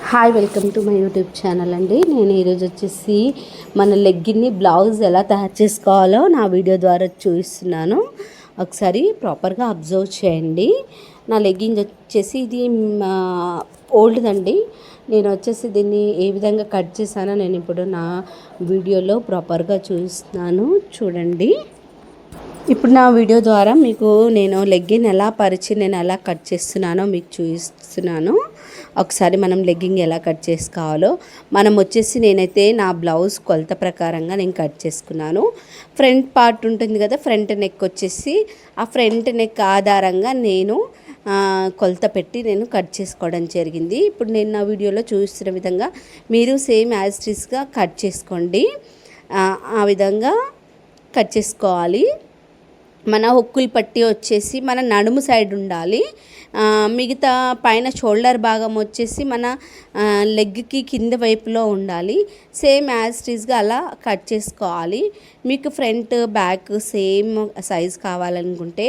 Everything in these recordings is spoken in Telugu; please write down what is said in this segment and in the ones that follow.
Hi, welcome to my YouTube channel అండి. నేను ఈరోజు వచ్చేసి మన లెగ్గిన్ని బ్లౌజ్ ఎలా తయారు చేసుకోవాలో నా వీడియో ద్వారా చూపిస్తున్నాను. ఒకసారి ప్రాపర్గా అబ్జర్వ్ చేయండి. నా లెగ్గింగ్ వచ్చేసి ఇది ఓల్డ్దండి. నేను వచ్చేసి దీన్ని ఏ విధంగా కట్ చేశానో నేను ఇప్పుడు నా వీడియోలో ప్రాపర్గా చూపిస్తున్నాను, చూడండి. ఇప్పుడు నా వీడియో ద్వారా మీకు నేను లెగ్గిన్ ఎలా పరిచి నేను ఎలా కట్ చేస్తున్నానో మీకు చూపిస్తున్నాను. ఒకసారి మనం లెగ్గింగ్ ఎలా కట్ చేసుకోవాలో మనం వచ్చేసి నేనైతే నా బ్లౌజ్ కొలత ప్రకారంగా నేను కట్ చేసుకున్నాను. ఫ్రంట్ పార్ట్ ఉంటుంది కదా, ఫ్రంట్ నెక్ వచ్చేసి ఆ ఫ్రంట్ నెక్ ఆధారంగా నేను కొలత పెట్టి నేను కట్ చేసుకోవడం జరిగింది. ఇప్పుడు నేను నా వీడియోలో చూపిస్తున్న విధంగా మీరు సేమ్ యాజ్ ఇట్ ఈస్గా కట్ చేసుకోండి. ఆ విధంగా కట్ చేసుకోవాలి. మన హొక్కులు పట్టి వచ్చేసి మన నడుము సైడ్ ఉండాలి. మిగతా పైన షోల్డర్ భాగం వచ్చేసి మన లెగ్కి కింద వైపులో ఉండాలి. సేమ్ యాజ్ ఇట్ ఈస్గా అలా కట్ చేసుకోవాలి. మీకు ఫ్రంట్ బ్యాక్ సేమ్ సైజ్ కావాలనుకుంటే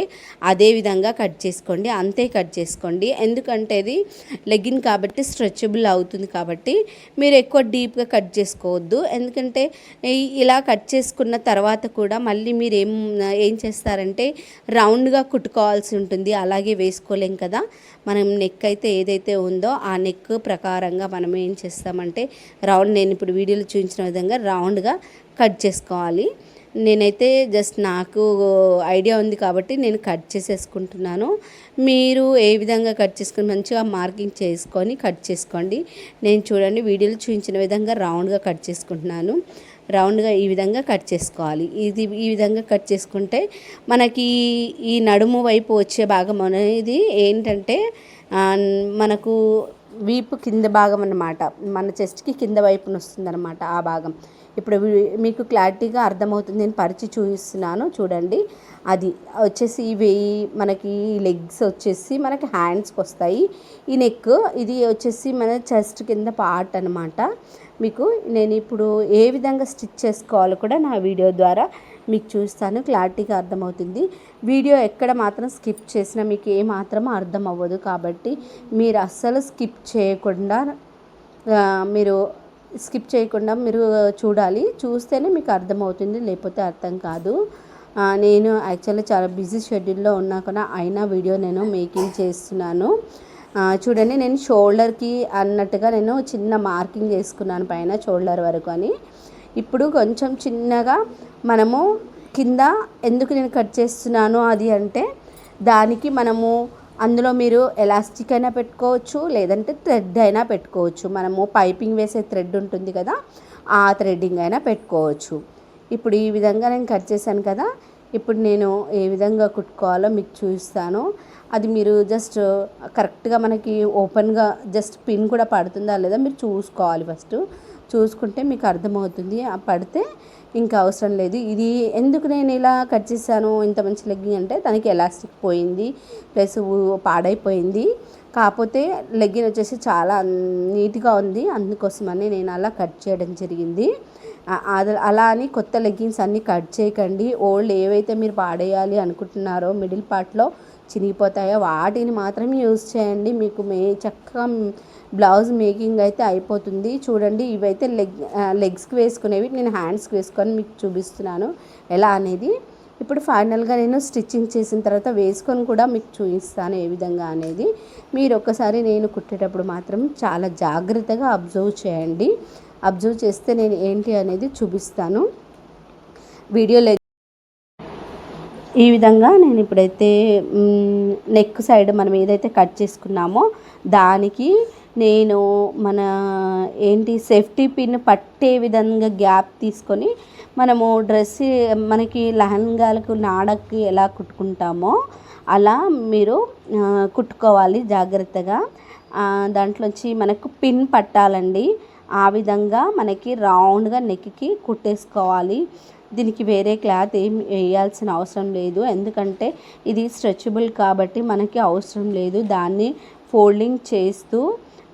అదే విధంగా కట్ చేసుకోండి, అంతే కట్ చేసుకోండి. ఎందుకంటే ఇది లెగ్గిన్ కాబట్టి స్ట్రెచబుల్ అవుతుంది కాబట్టి మీరు ఎక్కువ డీప్గా కట్ చేసుకోవద్దు. ఎందుకంటే ఇలా కట్ చేసుకున్న తర్వాత కూడా మళ్ళీ మీరు ఏం చేస్తారంటే రౌండ్గా కుట్టుకోవాల్సి ఉంటుంది. అలాగే వేసుకోలేం కదా. మనం నెక్ అయితే ఏదైతే ఉందో ఆ నెక్ ప్రకారంగా మనం ఏం చేస్తామంటే నేను ఇప్పుడు వీడియోలో చూపించిన విధంగా రౌండ్గా కట్ చేసుకోవాలి. నేనైతే జస్ట్ నాకు ఐడియా ఉంది కాబట్టి నేను కట్ చేసేసుకుంటున్నాను. మీరు ఏ విధంగా కట్ చేసుకుని మంచిగా మార్కింగ్ చేసుకొని కట్ చేసుకోండి. నేను చూడండి వీడియోలో చూపించిన విధంగా రౌండ్గా కట్ చేసుకుంటున్నాను. రౌండ్గా ఈ విధంగా కట్ చేసుకోవాలి. ఈ విధంగా కట్ చేసుకుంటే మనకి ఈ నడుము వైపు వచ్చే భాగం అనేది ఏంటంటే మనకు వీపు కింద భాగం అన్నమాట, మన చెస్ట్కి కింద వైపున వస్తుంది అన్నమాట ఆ భాగం. ఇప్పుడు మీకు క్లారిటీగా అర్థమవుతుంది, నేను పరిచి చూపిస్తున్నాను చూడండి. అది వచ్చేసి ఇవి మనకి లెగ్స్ వచ్చేసి మనకి హ్యాండ్స్కి వస్తాయి. ఈ నెక్ ఇది వచ్చేసి మన చెస్ట్ కింద పార్ట్ అనమాట. మీకు నేను ఇప్పుడు ఏ విధంగా స్టిచ్ చేసుకోవాలో కూడా నా వీడియో ద్వారా మీకు చూస్తాను, క్లారిటీగా అర్థమవుతుంది. వీడియో ఎక్కడ మాత్రం స్కిప్ చేసినా మీకు ఏ మాత్రం అర్థం అవ్వదు. కాబట్టి మీరు అస్సలు స్కిప్ చేయకుండా మీరు చూడాలి. చూస్తేనే మీకు అర్థమవుతుంది, లేకపోతే అర్థం కాదు. నేను యాక్చువల్లీ చాలా బిజీ షెడ్యూల్లో ఉన్నా కూడా అయినా వీడియో నేను మేకింగ్ చేస్తున్నాను. చూడండి, నేను షోల్డర్కి అన్నట్టుగా నేను చిన్న మార్కింగ్ చేసుకున్నాను పైన షోల్డర్ వరకు అని. ఇప్పుడు కొంచెం చిన్నగా మనము కింద ఎందుకు నేను కట్ చేస్తున్నాను అది అంటే దానికి మనము అందులో మీరు ఎలాస్టిక్ అయినా పెట్టుకోవచ్చు, లేదంటే థ్రెడ్ అయినా పెట్టుకోవచ్చు. మనము పైపింగ్ వేసే థ్రెడ్ ఉంటుంది కదా, ఆ థ్రెడ్డింగ్ అయినా పెట్టుకోవచ్చు. ఇప్పుడు ఈ విధంగా నేను కట్ చేశాను కదా. ఇప్పుడు నేను ఏ విధంగా కుట్టుకోవాలో మీకు చూపిస్తాను. అది మీరు జస్ట్ కరెక్ట్గా మనకి ఓపెన్గా జస్ట్ పిన్ కూడా పడుతుందా లేదా మీరు చూసుకోవాలి. ఫస్ట్ చూసుకుంటే మీకు అర్థమవుతుంది. పడితే ఇంకా అవసరం లేదు. ఇది ఎందుకు నేను ఇలా కట్ చేశాను ఇంత మంచి లెగ్గింగ్ అంటే దానికి ఎలాస్టిక్ పోయింది, ప్లస్ పాడైపోయింది. కాకపోతే లెగ్గిన్ వచ్చేసి చాలా నీట్గా ఉంది, అందుకోసమని నేను అలా కట్ చేయడం జరిగింది. అలా అని కొత్త లెగ్గిన్స్ అన్నీ కట్ చేయకండి. ఓల్డ్ ఏవైతే మీరు పాడేయాలి అనుకుంటున్నారో మిడిల్ పార్ట్లో చినిగిపోతాయో వాటిని మాత్రం యూజ్ చేయండి. మీకు చక్కగా బ్లౌజ్ మేకింగ్ అయితే అయిపోతుంది. చూడండి, ఇవైతే లెగ్స్కి వేసుకునేవి, నేను హ్యాండ్స్కి వేసుకొని మీకు చూపిస్తున్నాను ఎలా అనేది. ఇప్పుడు ఫైనల్గా నేను స్టిచ్చింగ్ చేసిన తర్వాత వేసుకొని కూడా మీకు చూపిస్తాను ఏ విధంగా అనేది. మీరు ఒక్కసారి నేను కుట్టేటప్పుడు మాత్రం చాలా జాగ్రత్తగా అబ్జర్వ్ చేయండి. అబ్జర్వ్ చేస్తే నేను ఏంటి అనేది చూపిస్తాను వీడియోలో. ఈ విధంగా నేను ఇప్పుడైతే నెక్ సైడ్ మనం ఏదైతే కట్ చేసుకున్నామో దానికి నేను సేఫ్టీ పిన్ పట్టే విధంగా గ్యాప్ తీసుకొని మనము మనకి లెహంగాలకు నాడకి ఎలా కుట్టుకుంటామో అలా మీరు కుట్టుకోవాలి జాగ్రత్తగా. దాంట్లోంచి మనకు పిన్ పట్టాలండి. ఆ విధంగా మనకి రౌండ్గా నెక్కి కుట్టేసుకోవాలి. దీనికి వేరే క్లాత్ ఏం వేయాల్సిన అవసరం లేదు, ఎందుకంటే ఇది స్ట్రెచబుల్ కాబట్టి మనకి అవసరం లేదు. దాన్ని ఫోల్డింగ్ చేస్తూ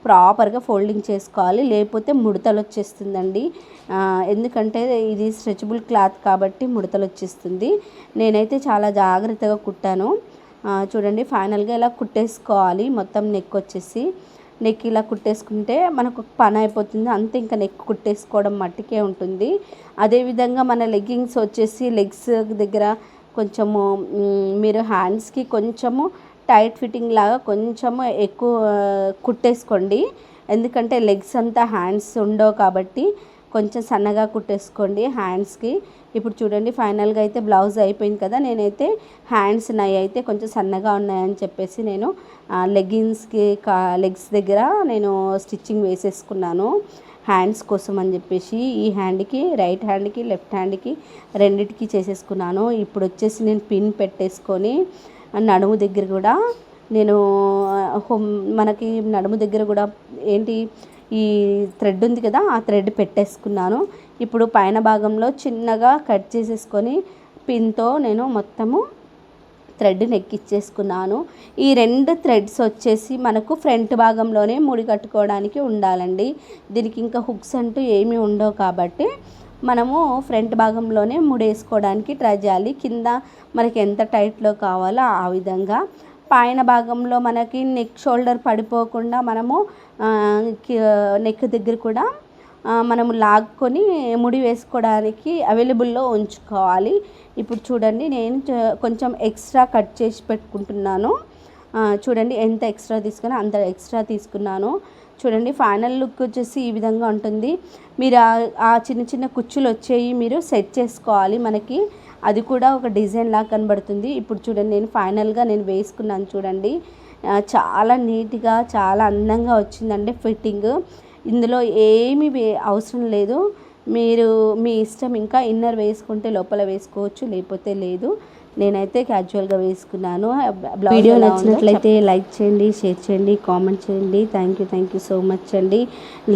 ప్రాపర్గా ఫోల్డింగ్ చేసుకోవాలి, లేకపోతే ముడతలు వచ్చేస్తుందండి. ఎందుకంటే ఇది స్ట్రెచబుల్ క్లాత్ కాబట్టి ముడతలు వచ్చేస్తుంది. నేనైతే చాలా జాగ్రత్తగా కుట్టాను. చూడండి, ఫైనల్గా ఇలా కుట్టేసుకోవాలి మొత్తం నెక్ వచ్చేసి. నెక్ ఇలా కుట్టేసుకుంటే మనకు ఒక పని అయిపోతుంది, అంతే. ఇంకా నెక్ కుట్టేసుకోవడం మట్టుకే ఉంటుంది. అదేవిధంగా మన లెగ్గింగ్స్ వచ్చేసి లెగ్స్ దగ్గర కొంచెము మీరు హ్యాండ్స్కి కొంచెము టైట్ ఫిట్టింగ్ లాగా కొంచెము ఎక్కువ కుట్టేసుకోండి. ఎందుకంటే లెగ్స్ అంతా హ్యాండ్స్ ఉండవు కాబట్టి కొంచెం సన్నగా కుట్టేసుకోండి హ్యాండ్స్కి. ఇప్పుడు చూడండి ఫైనల్గా అయితే బ్లౌజ్ అయిపోయింది కదా. నేనైతే హ్యాండ్స్ నాయి అయితే కొంచెం సన్నగా ఉన్నాయని చెప్పేసి నేను లెగ్స్ దగ్గర నేను స్టిచ్చింగ్ వేసేసుకున్నాను హ్యాండ్స్ కోసం అని చెప్పేసి. ఈ హ్యాండ్కి, రైట్ హ్యాండ్కి, లెఫ్ట్ హ్యాండ్కి రెండిటికి చేసేసుకున్నాను. ఇప్పుడు వచ్చేసి నేను పిన్ పెట్టేసుకొని నడుము దగ్గర కూడా నేను మనకి నడుము దగ్గర కూడా ఏంటి ఈ థ్రెడ్ ఉంది కదా, ఆ థ్రెడ్ పెట్టేసుకున్నాను. ఇప్పుడు పైన భాగంలో చిన్నగా కట్ చేసేసుకొని పిన్తో నేను మొత్తము థ్రెడ్ నెక్కిచ్చేసుకున్నాను. ఈ 2 థ్రెడ్స్ వచ్చేసి మనకు ఫ్రంట్ భాగంలోనే ముడి కట్టుకోవడానికి ఉండాలండి. దీనికి ఇంకా హుక్స్ అంటూ ఏమీ ఉండవు కాబట్టి మనము ఫ్రంట్ భాగంలోనే ముడేసుకోవడానికి ట్రై చేయాలి. కింద మనకి ఎంత టైట్లో కావాలో ఆ విధంగా. పైన భాగంలో మనకి నెక్ షోల్డర్ పడిపోకుండా మనము నెక్ దగ్గర కూడా మనము లాక్కొని ముడి వేసుకోవడానికి అవైలబుల్లో ఉంచుకోవాలి. ఇప్పుడు చూడండి నేను కొంచెం ఎక్స్ట్రా కట్ చేసి పెట్టుకుంటున్నాను. చూడండి ఎంత ఎక్స్ట్రా తీసుకున్నా అంత ఎక్స్ట్రా తీసుకున్నాను. చూడండి ఫైనల్ లుక్ వచ్చేసి ఈ విధంగా ఉంటుంది. మీరు ఆ చిన్న చిన్న కుచ్చులు వచ్చేవి మీరు సెట్ చేసుకోవాలి. మనకి అది కూడా ఒక డిజైన్ లాగా కనబడుతుంది. ఇప్పుడు చూడండి నేను ఫైనల్గా నేను వేసుకున్నాను చూడండి. చాలా నీట్గా చాలా అందంగా వచ్చిందండి ఫిట్టింగ్. ఇందులో ఏమీ అవసరం లేదు, మీరు మీ ఇష్టం. ఇంకా ఇన్నర్ వేసుకుంటే లోపల వేసుకోవచ్చు, లేకపోతే లేదు. నేనైతే క్యాజువల్గా వేసుకున్నాను. వీడియో నచ్చినట్లయితే లైక్ చేయండి, షేర్ చేయండి, కామెంట్ చేయండి. థ్యాంక్ యూ సో మచ్ అండి.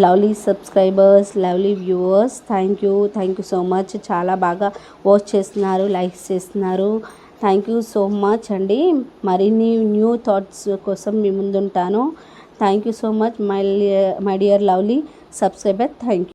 Lovely subscribers, lovely viewers, thank you so much. చాలా బాగా వాచ్ చేస్తున్నారు, లైక్స్ చేస్తున్నారు. థ్యాంక్ యూ సో మచ్ అండి. మరిన్ని న్యూ థాట్స్ కోసం మీ ముందుంటాను. Thank you so much my dear lovely subscriber. Thank you.